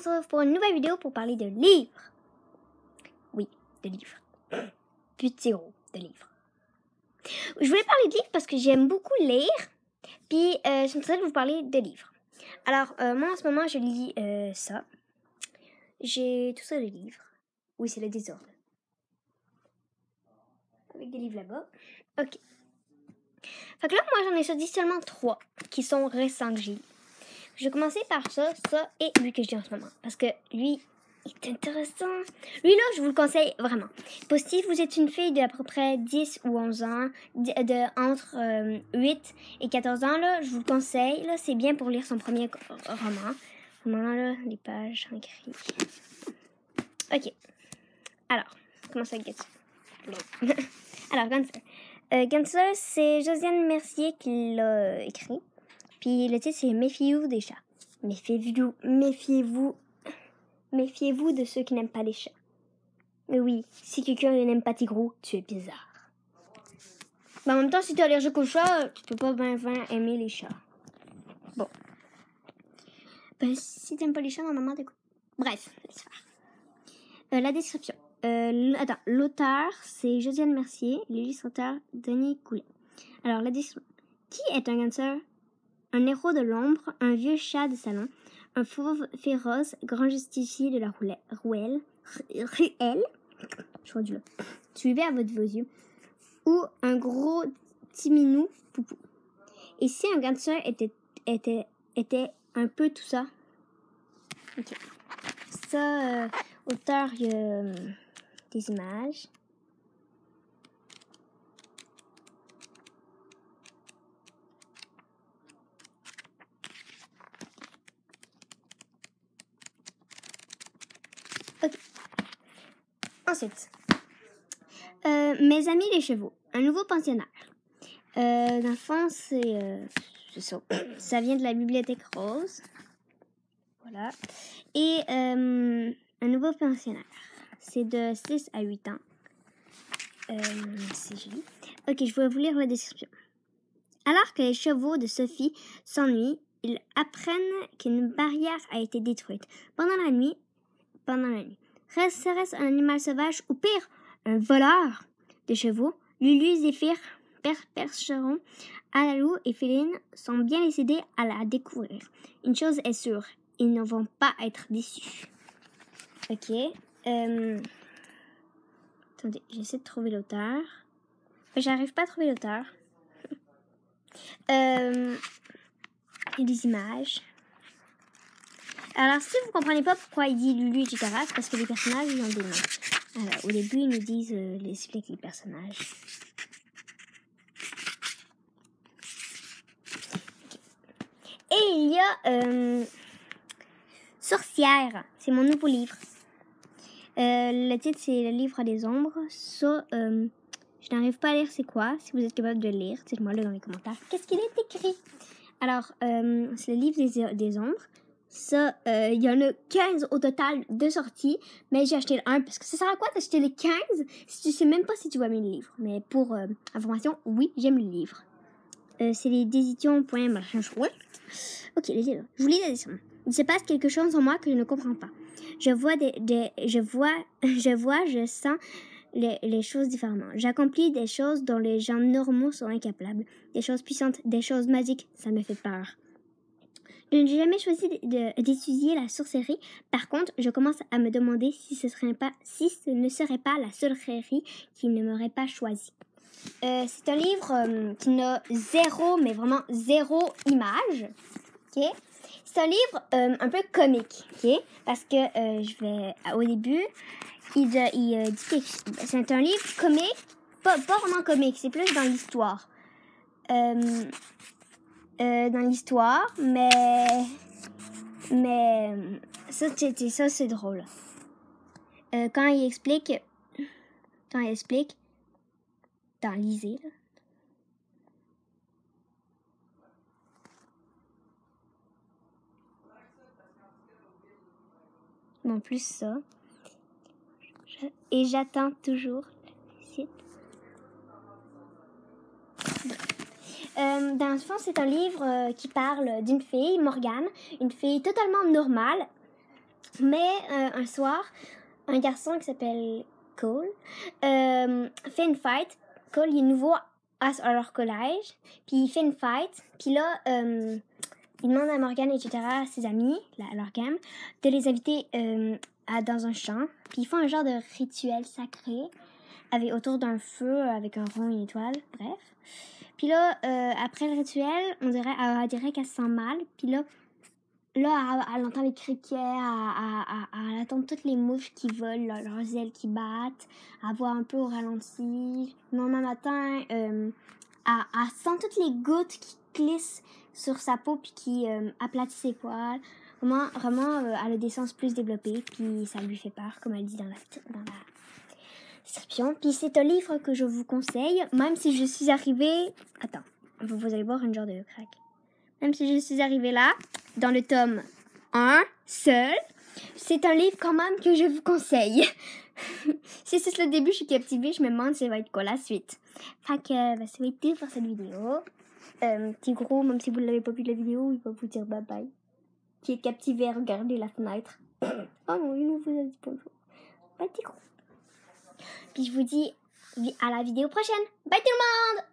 on se retrouve pour une nouvelle vidéo pour parler de livres. Oui, de livres. Petit gros, de livres. Je voulais parler de livres parce que j'aime beaucoup lire, puis je me de vous parler de livres. Alors, moi en ce moment, je lis ça. J'ai tout ça de livres. Oui, c'est le désordre. Avec des livres là-bas. Ok. Fait que là, moi, j'en ai choisi seulement 3 qui sont récents que j'ai lus. Je vais commencer par ça et lui que je dis en ce moment. Parce que lui, il est intéressant. Lui, là, je vous le conseille vraiment. Si vous êtes une fille d'à peu près 10 ou 11 ans, entre 8 et 14 ans, là, je vous le conseille. Là, c'est bien pour lire son premier roman. Vraiment, là, les pages en écrit. Ok. Alors, commençons avec Gunther. Alors, Gunther. Gunther, c'est Josiane Mercier qui l'a écrit. Puis le titre, c'est « Méfiez-vous des chats ». Méfiez-vous de ceux qui n'aiment pas les chats. Mais oui, si quelqu'un n'aime pas tes gros, tu es bizarre. Mais en même temps, si tu es allergique aux chats, tu peux pas bien aimer les chats. Bon. Ben, si tu n'aimes pas les chats, normalement, t'écoutes. Bref, laisse faire. La description. L'auteur, c'est Josiane Mercier, l'illustrateur, Denis Coulet. Alors, la description. Qui est un Gunther? Un héros de l'ombre, un vieux chat de salon, un fauve féroce, grand justicier de la ruelle, je crois là, suivez à vos yeux, ou un gros petit minou poupou. Et si un Gunther était un peu tout ça? Ok. Ça, auteur, il y a des images. Ok. Ensuite, mes amis les chevaux, un nouveau pensionnaire. Dans le fond, c'est ça. Ça vient de la bibliothèque rose. Voilà. Et un nouveau pensionnaire. C'est de 6 à 8 ans. C'est joli. Ok, je vais vous lire la description. Alors que les chevaux de Sophie s'ennuient, ils apprennent qu'une barrière a été détruite pendant la nuit. Serait-ce un animal sauvage ou pire, un voleur de chevaux? Lulu, Zéphyr, Percheron, Alalou et Féline sont bien décidés à la découvrir. Une chose est sûre, ils ne vont pas être déçus. Ok. Attendez, j'essaie de trouver l'auteur. J'arrive pas à trouver l'auteur. Il y a des images. Alors, si vous comprenez pas pourquoi il dit Lulu, etc., c'est parce que les personnages, ils ont des noms. Alors, au début, ils nous disent, ils expliquent les personnages. Et il y a Sorcière. C'est mon nouveau livre. Le titre, c'est Le livre des ombres. Ça, je n'arrive pas à lire c'est quoi. Si vous êtes capable de le lire, dites-moi là dans les commentaires. Qu'est-ce qu'il est écrit? Alors, c'est le livre des ombres. Ça, il y en a 15 au total de sorties, mais j'ai acheté le 1 parce que ça sert à quoi d'acheter les 15 si tu sais même pas si tu vas aimer le livre. Mais pour information, oui, j'aime le livre. C'est les décisions.machin chouette. Ok, les livres. Je vous lis la description. Il se passe quelque chose en moi que je ne comprends pas. Je sens les choses différemment. J'accomplis des choses dont les gens normaux sont incapables. Des choses puissantes, des choses magiques. Ça me fait peur. Je n'ai jamais choisi d'étudier la sorcellerie. Par contre, je commence à me demander si ce ne serait pas la sorcellerie qui ne m'aurait pas choisi. C'est un livre qui n'a mais vraiment zéro image. Ok? C'est un livre un peu comique, ok? Parce que au début, il dit que c'est un livre comique, pas vraiment comique, c'est plus dans l'histoire. Dans l'histoire, mais ça c'est drôle. Quand il explique, lisez là. Bon, plus ça. Et j'attends toujours le site. Dans le fond, c'est un livre qui parle d'une fille, Morgane, une fille totalement normale. Mais un soir, un garçon qui s'appelle Cole fait une fight. Cole, il est nouveau à leur collège, puis il fait une fight. Puis là, il demande à Morgan, etc., à ses amis, à leur gang, de les inviter dans un champ. Puis ils font un genre de rituel sacré autour d'un feu avec un rond et une étoile, bref. Puis là, après le rituel, on dirait qu'elle se sent mal. Puis là, elle entend les criquets, elle entend toutes les mouches qui volent, leurs ailes qui battent, elle voit un peu au ralenti. Le lendemain matin, elle sent toutes les gouttes qui glissent sur sa peau puis qui aplatissent ses poils. Vraiment, elle a des sens plus développés, puis ça lui fait peur, comme elle dit dans la description. Puis c'est un livre que je vous conseille, même si je suis arrivée... Attends, vous allez voir une genre de crack. Même si je suis arrivée là, dans le tome 1, seul, c'est un livre quand même que je vous conseille. Si c'est le début, je suis captivée, je me demande si ça va être quoi la suite. Fait que ça va être tout pour cette vidéo. Petit gros, même si vous ne l'avez pas vu de la vidéo, il va vous dire bye bye. Qui est captivé à regarder la fenêtre. Oh non, il nous vous a dit bonjour. Bye petit gros. Puis je vous dis à la vidéo prochaine. Bye tout le monde!